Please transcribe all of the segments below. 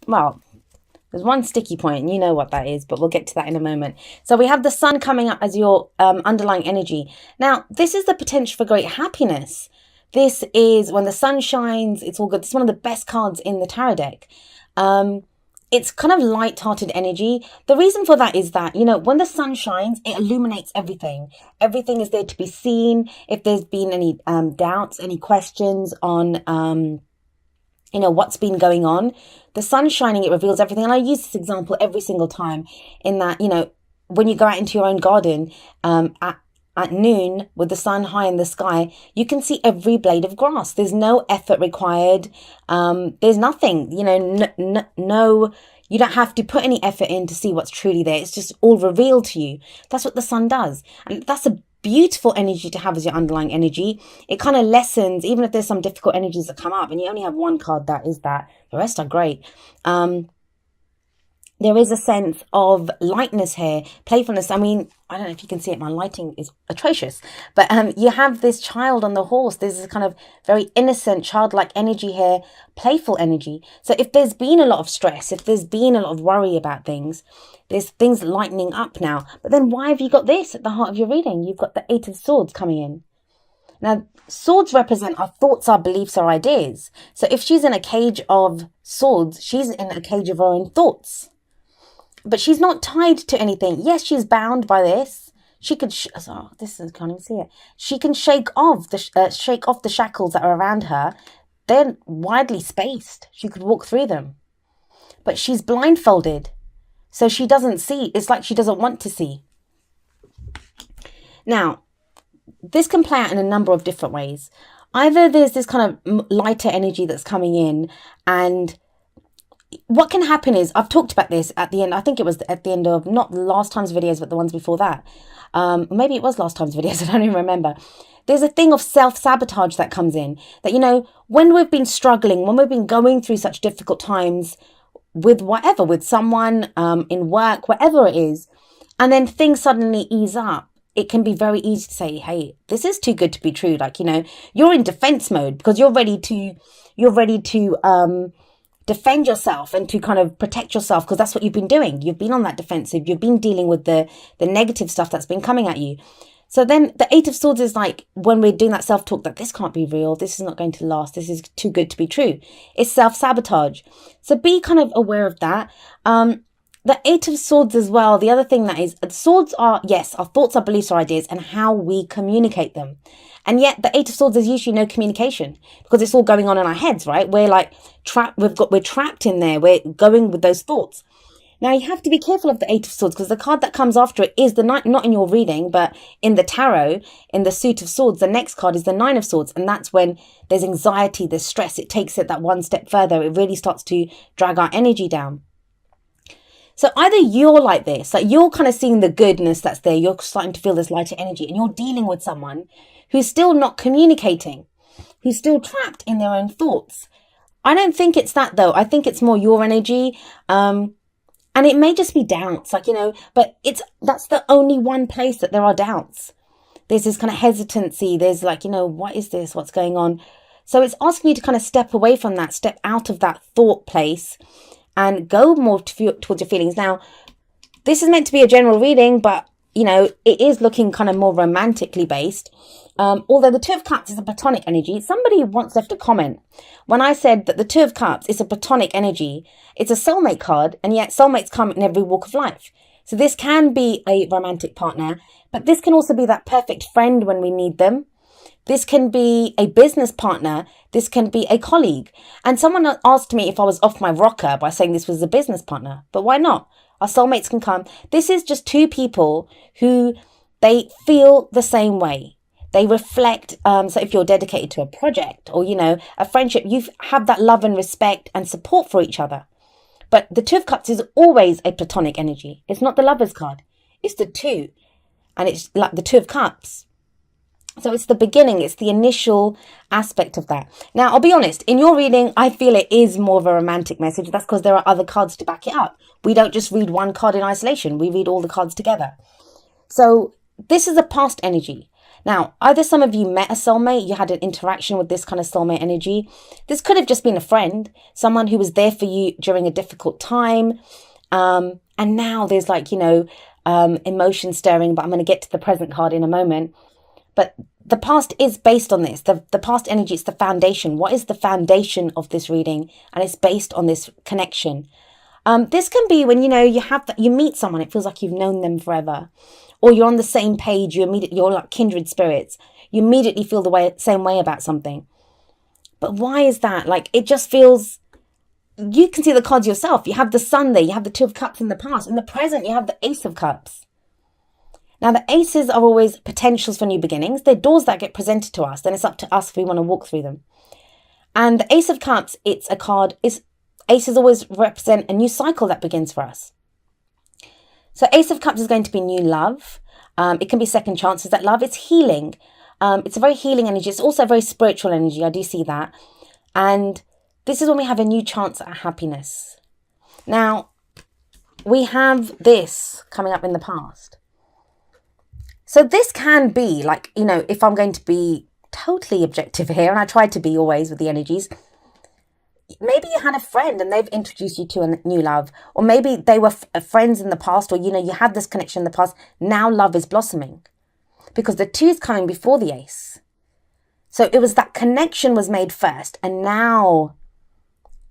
well, there's one sticky point, and you know what that is, but we'll get to that in a moment. So we have the sun coming up as your underlying energy. Now, this is the potential for great happiness. This is when the sun shines, it's all good. This is one of the best cards in the tarot deck. It's kind of light-hearted energy. The reason for that is that, when the sun shines, it illuminates everything. Everything is there to be seen. If there's been any doubts, any questions on, what's been going on, the sun shining, it reveals everything. And I use this example every single time in that, when you go out into your own garden at noon with the sun high in the sky, you can see every blade of grass. There's no effort required. There's nothing, no, you don't have to put any effort in to see what's truly there. It's just all revealed to you. That's what the sun does. And that's a beautiful energy to have as your underlying energy. It kind of lessens, even if there's some difficult energies that come up and you only have one card that is that, the rest are great. There is a sense of lightness here, playfulness. I mean, I don't know if you can see it. My lighting is atrocious. But you have this child on the horse. There's this kind of very innocent, childlike energy here, playful energy. So if there's been a lot of stress, if there's been a lot of worry about things, there's things lightening up now. But then why have you got this at the heart of your reading? You've got the Eight of Swords coming in. Now, swords represent our thoughts, our beliefs, our ideas. So if she's in a cage of swords, she's in a cage of her own thoughts. But she's not tied to anything. Yes, she's bound by this. She could, can't even see it. She can shake off the shackles that are around her. They're widely spaced. She could walk through them. But she's blindfolded. So she doesn't see. It's like she doesn't want to see. Now, this can play out in a number of different ways. Either there's this kind of lighter energy that's coming in, and what can happen is, I've talked about this at the end, I think it was at the end of, not last time's videos, but the ones before that. Maybe it was last time's videos, I don't even remember. There's a thing of self-sabotage that comes in. That, when we've been struggling, when we've been going through such difficult times with whatever, with someone, in work, whatever it is, and then things suddenly ease up, it can be very easy to say, hey, this is too good to be true. Like, you're in defense mode because you're ready to defend yourself and to kind of protect yourself, because that's what you've been doing. You've been on that defensive. You've been dealing with the negative stuff that's been coming at you. So then the Eight of Swords is like when we're doing that self-talk that this can't be real. This is not going to last. This is too good to be true. It's self-sabotage. So be kind of aware of that. The Eight of Swords as well. The other thing that is, swords are, yes, our thoughts, our beliefs, our ideas, and how we communicate them. And yet the Eight of Swords is usually no communication because it's all going on in our heads, right? We're like trapped. We're trapped in there. We're going with those thoughts. Now you have to be careful of the Eight of Swords because the card that comes after it is the Nine, not in your reading, but in the tarot, in the Suit of Swords, the next card is the Nine of Swords. And that's when there's anxiety, there's stress. It takes it that one step further. It really starts to drag our energy down. So either you're like this, like you're kind of seeing the goodness that's there. You're starting to feel this lighter energy and you're dealing with someone who's still not communicating, who's still trapped in their own thoughts. I don't think it's that though. I think it's more your energy. And it may just be doubts, but that's the only one place that there are doubts. There's this kind of hesitancy. There's like, what is this? What's going on? So it's asking you to kind of step away from that, step out of that thought place and go more towards your feelings. Now, this is meant to be a general reading, but, it is looking kind of more romantically based. Although the Two of Cups is a platonic energy. Somebody once left a comment when I said that the Two of Cups is a platonic energy. It's a soulmate card, and yet soulmates come in every walk of life. So this can be a romantic partner, but this can also be that perfect friend when we need them. This can be a business partner. This can be a colleague. And someone asked me if I was off my rocker by saying this was a business partner. But why not? Our soulmates can come. This is just two people who they feel the same way. They reflect. So if you're dedicated to a project or, a friendship, you have that love and respect and support for each other. But the Two of Cups is always a platonic energy. It's not the Lover's card. It's the two. And it's like the Two of Cups. So it's the beginning, it's the initial aspect of that. Now, I'll be honest, in your reading, I feel it is more of a romantic message. That's because there are other cards to back it up. We don't just read one card in isolation. We read all the cards together. So this is a past energy. Now, either some of you met a soulmate, you had an interaction with this kind of soulmate energy. This could have just been a friend, someone who was there for you during a difficult time. And now there's like, emotion stirring, but I'm going to get to the present card in a moment. But the past is based on this. The past energy, it's the foundation. What is the foundation of this reading? And it's based on this connection. This can be when, you meet someone, it feels like you've known them forever. Or you're on the same page, you're like kindred spirits. You immediately feel the same way about something. But why is that? Like, it just feels, you can see the cards yourself. You have the Sun there, you have the Two of Cups in the past. In the present, you have the Ace of Cups. Now, the aces are always potentials for new beginnings. They're doors that get presented to us. Then it's up to us if we want to walk through them. And the Ace of Cups, it's a card, aces always represent a new cycle that begins for us. So Ace of Cups is going to be new love. It can be second chances at love. It's healing. It's a very healing energy. It's also a very spiritual energy. I do see that. And this is when we have a new chance at happiness. Now, we have this coming up in the past. So this can be like, if I'm going to be totally objective here, and I try to be always with the energies, maybe you had a friend and they've introduced you to a new love, or maybe they were friends in the past, or, you had this connection in the past. Now love is blossoming because the 2 is coming before the Ace. So it was that connection was made first, and now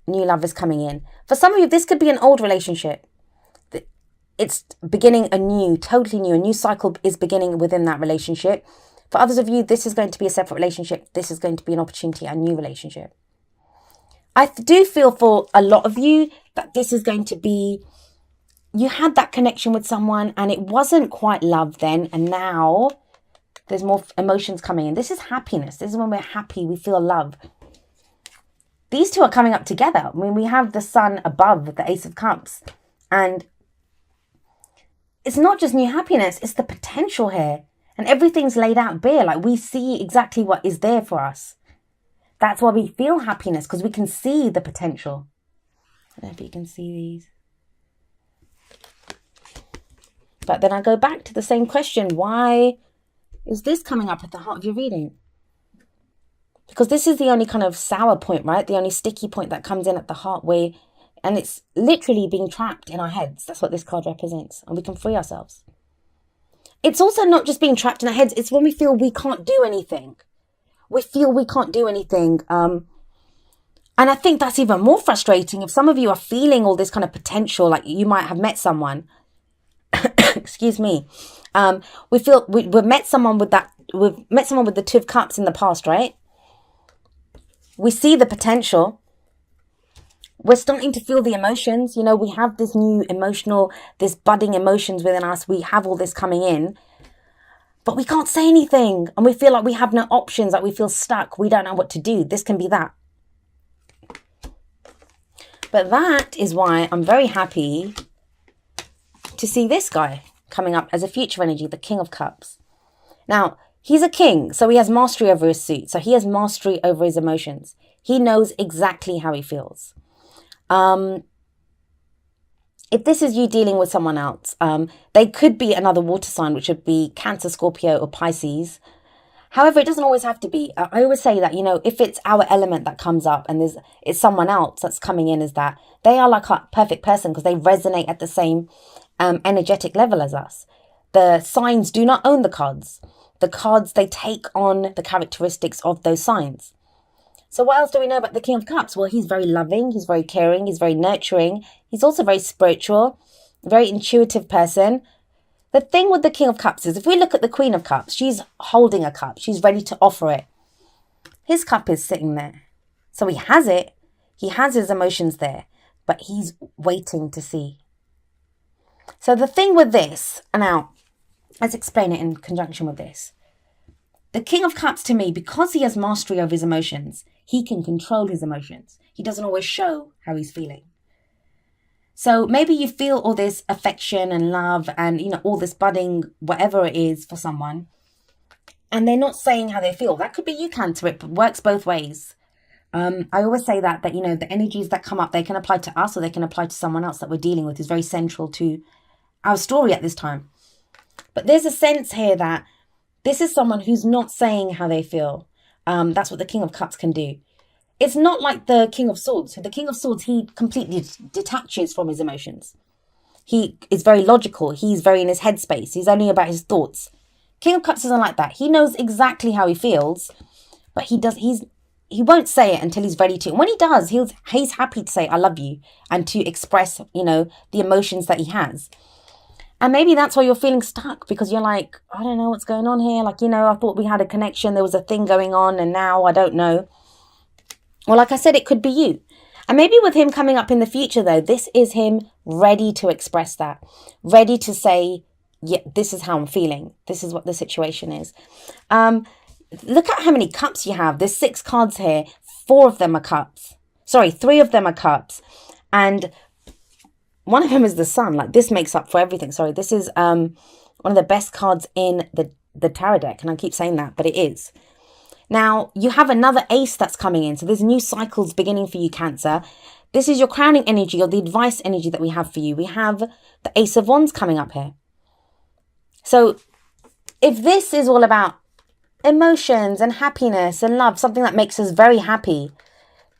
new love is coming in. For some of you, this could be an old relationship. It's beginning totally new. A new cycle is beginning within that relationship. For others of you, this is going to be a separate relationship. This is going to be an opportunity, a new relationship. I do feel for a lot of you that this is going to be, you had that connection with someone and it wasn't quite love then, and now there's more emotions coming in. This is happiness. This is when we're happy, we feel love. These 2 are coming up together. I mean, we have the Sun above the Ace of Cups, and it's not just new happiness, it's the potential here. And everything's laid out bare. Like, we see exactly what is there for us. That's why we feel happiness, because we can see the potential. I don't know if you can see these. But then I go back to the same question. Why is this coming up at the heart of your reading? Because this is the only kind of sour point, right? The only sticky point that comes in at the heart and it's literally being trapped in our heads. That's what this card represents. And we can free ourselves. It's also not just being trapped in our heads. It's when we feel we can't do anything. We feel we can't do anything. And I think that's even more frustrating. If some of you are feeling all this kind of potential, like you might have met someone. Excuse me. We've met someone with the 2 of Cups in the past, right? We see the potential. We're starting to feel the emotions. We have this new this budding emotions within us. We have all this coming in, but we can't say anything. And we feel like we have no options, like we feel stuck. We don't know what to do. This can be that. But that is why I'm very happy to see this guy coming up as a future energy, the King of Cups. Now, he's a king, so he has mastery over his suit. So he has mastery over his emotions. He knows exactly how he feels. If this is you dealing with someone else, they could be another water sign, which would be Cancer, Scorpio, or Pisces. However, it doesn't always have to be. I always say that, if it's our element that comes up and it's someone else that's coming in, is that they are like a perfect person because they resonate at the same energetic level as us. The signs do not own the cards. The cards, they take on the characteristics of those signs. So what else do we know about the King of Cups? Well, he's very loving, he's very caring, he's very nurturing. He's also very spiritual, very intuitive person. The thing with the King of Cups is if we look at the Queen of Cups, she's holding a cup. She's ready to offer it. His cup is sitting there. So he has it. He has his emotions there, but he's waiting to see. So the thing with this, and now let's explain it in conjunction with this. The King of Cups, to me, because he has mastery over his emotions, he can control his emotions. He doesn't always show how he's feeling. So maybe you feel all this affection and love and, all this budding, whatever it is for someone, and they're not saying how they feel. That could be you, Cancer. It works both ways. I always say that the energies that come up, they can apply to us or they can apply to someone else that we're dealing with, is very central to our story at this time. But there's a sense here that This is someone who's not saying how they feel. That's what the King of Cups can do. It's not like the King of Swords. So the King of Swords, he completely detaches from his emotions. He is very logical. He's very in his headspace. He's only about his thoughts. King of Cups isn't like that. He knows exactly how he feels, but he won't say it until he's ready to. And when he does, he's happy to say, I love you, and to express, the emotions that he has. And maybe that's why you're feeling stuck, because you're like, I don't know what's going on here. Like, I thought we had a connection. There was a thing going on, and now I don't know. Well, like I said, it could be you. And maybe with him coming up in the future, though, this is him ready to express that, ready to say, yeah, this is how I'm feeling. This is what the situation is. Look at how many cups you have. There's 6 cards here. 4 of them are cups. Sorry, 3 of them are cups. And one of them is the sun. Like, this makes up for everything. Sorry, this is one of the best cards in the tarot deck. And I keep saying that, but it is. Now, you have another ace that's coming in. So there's new cycles beginning for you, Cancer. This is your crowning energy, or the advice energy that we have for you. We have the Ace of Wands coming up here. So if this is all about emotions and happiness and love, something that makes us very happy,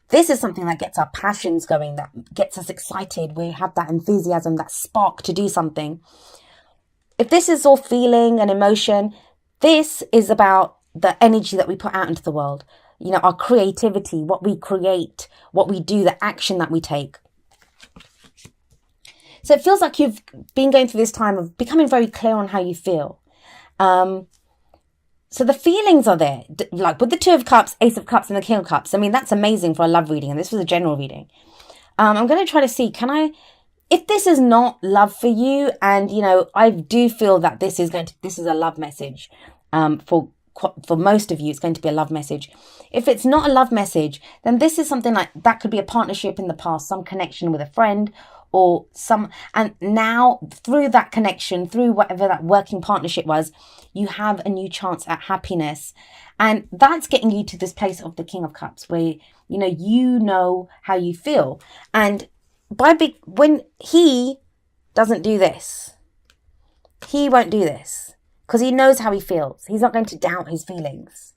this is something that gets our passions going, that gets us excited. We have that enthusiasm, that spark to do something. If this is all feeling and emotion, this is about the energy that we put out into the world. Our creativity, what we create, what we do, the action that we take. So it feels like you've been going through this time of becoming very clear on how you feel. So the feelings are there, like with the 2 of Cups, Ace of Cups, and the King of Cups. I mean, that's amazing for a love reading. And this was a general reading. I'm going to try to see, if this is not love for you, and, I do feel that this is a love message. For most of you, it's going to be a love message. If it's not a love message, then this is something like that could be a partnership in the past, some connection with a friend, or and now through that connection, through whatever that working partnership was, you have a new chance at happiness. And that's getting you to this place of the King of Cups, where, you know how you feel. And when he doesn't do this, he won't do this, because he knows how he feels. He's not going to doubt his feelings.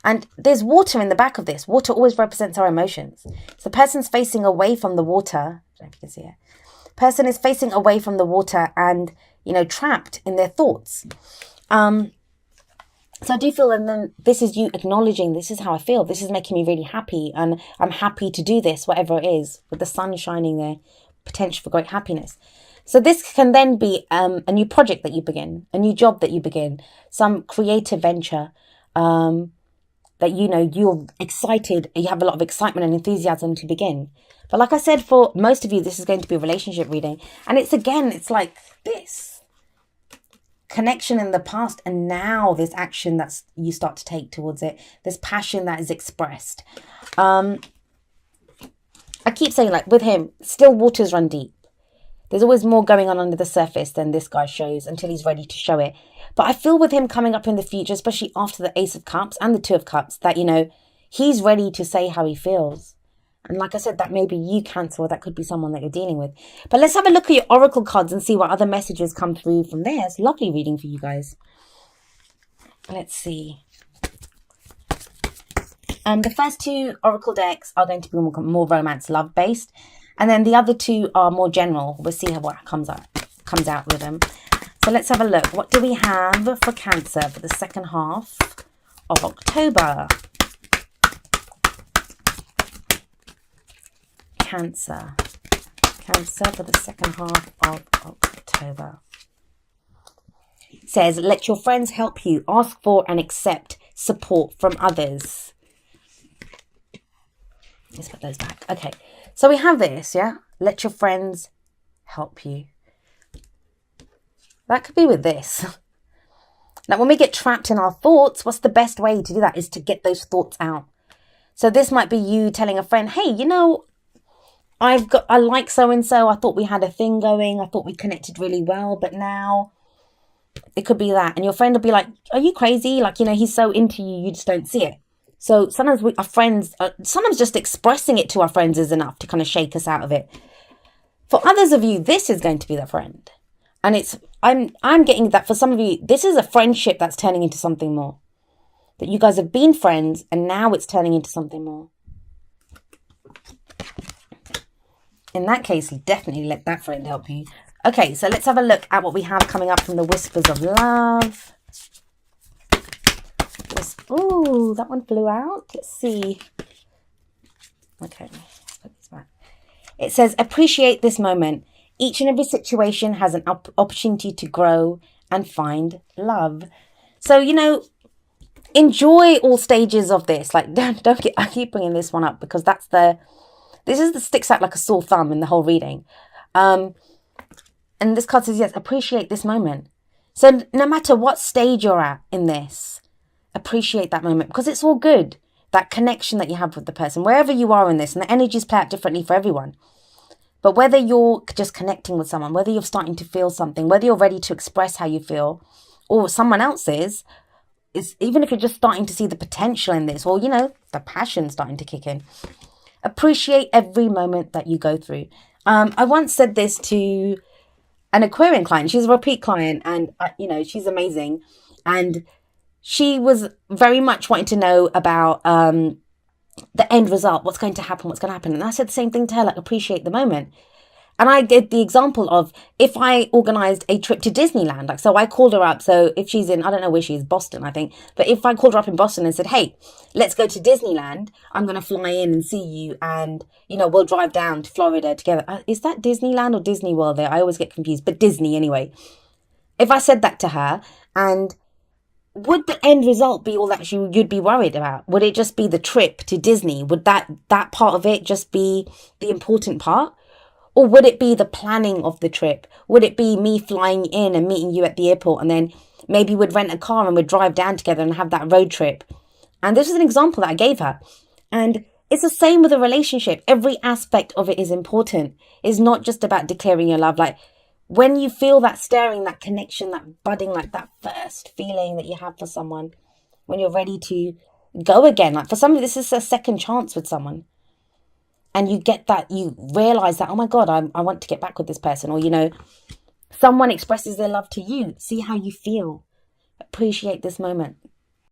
And there's water in the back of this. Water always represents our emotions. So the person's facing away from the water. I don't know if you can see it. Person is facing away from the water and, trapped in their thoughts. So I do feel, and then this is you acknowledging, this is how I feel. This is making me really happy. And I'm happy to do this, whatever it is, with the sun shining there, potential for great happiness. So this can then be a new project that you begin, a new job that you begin, some creative venture that, you're excited, you have a lot of excitement and enthusiasm to begin. But like I said, for most of you, this is going to be a relationship reading. And it's like this connection in the past, and now this action that you start to take towards it, this passion that is expressed. I keep saying, like, with him, still waters run deep. There's always more going on under the surface than this guy shows until he's ready to show it. But I feel with him coming up in the future, especially after the Ace of Cups and the 2 of Cups, that, he's ready to say how he feels. And like I said, that may be you, Cancer, or that could be someone that you're dealing with. But let's have a look at your oracle cards and see what other messages come through from there. It's a lovely reading for you guys. Let's see. The first 2 oracle decks are going to be more romance, love based. And then the other 2 are more general. We'll see what comes out with them. So let's have a look. What do we have for Cancer for the second half of October? Cancer for the second half of October. It says, let your friends help you. Ask for and accept support from others. Let's put those back. Okay. So we have this, yeah? Let your friends help you. That could be with this. Now, when we get trapped in our thoughts, what's the best way to do that is to get those thoughts out. So this might be you telling a friend, hey, I like so-and-so. I thought we had a thing going. I thought we connected really well, but now it could be that. And your friend will be like, are you crazy? Like, he's so into you, you just don't see it. So sometimes our friends, sometimes just expressing it to our friends is enough to kind of shake us out of it. For others of you, this is going to be the friend. And I'm getting that for some of you, this is a friendship that's turning into something more. That you guys have been friends and now it's turning into something more. In that case, definitely let that friend help you. Okay, so let's have a look at what we have coming up from the Whispers of Love. Oh, that one flew out. Let's see. Okay, let's put this back. It says, appreciate this moment. Each and every situation has an opportunity to grow and find love. So, you know, enjoy all stages of this. Like, I keep bringing this one up because this is the sticks out like a sore thumb in the whole reading. And this card says, yes, appreciate this moment. So no matter what stage you're at in this, appreciate that moment because it's all good. That connection that you have with the person, wherever you are in this, and the energies play out differently for everyone. But whether you're just connecting with someone, whether you're starting to feel something, whether you're ready to express how you feel, or someone else is even if you're just starting to see the potential in this, or, you know, the passion starting to kick in, appreciate every moment that you go through. I once said this to an Aquarian client. She's a repeat client and, you know, she's amazing. And she was very much wanting to know about the end result, what's going to happen. And I said the same thing to her, like, appreciate the moment. And I did the example of if I organized a trip to Disneyland, like, so I called her up. So if she's in, I don't know where she is, Boston, I think. But if I called her up in Boston and said, hey, let's go to Disneyland. I'm going to fly in and see you. And, you know, we'll drive down to Florida together. Is that Disneyland or Disney World there? I always get confused, but Disney anyway. If I said that to her, and would the end result be all that you'd be worried about? Would it just be the trip to Disney? Would that part of it just be the important part? Or would it be the planning of the trip? Would it be me flying in and meeting you at the airport and then maybe we'd rent a car and we'd drive down together and have that road trip? And this is an example that I gave her. And it's the same with a relationship. Every aspect of it is important. It's not just about declaring your love. Like when you feel that stirring, that connection, that budding, like that first feeling that you have for someone, when you're ready to go again. Like for some of this is a second chance with someone. And you get that, you realize that, oh my God, I want to get back with this person. Or, you know, someone expresses their love to you. See how you feel. Appreciate this moment.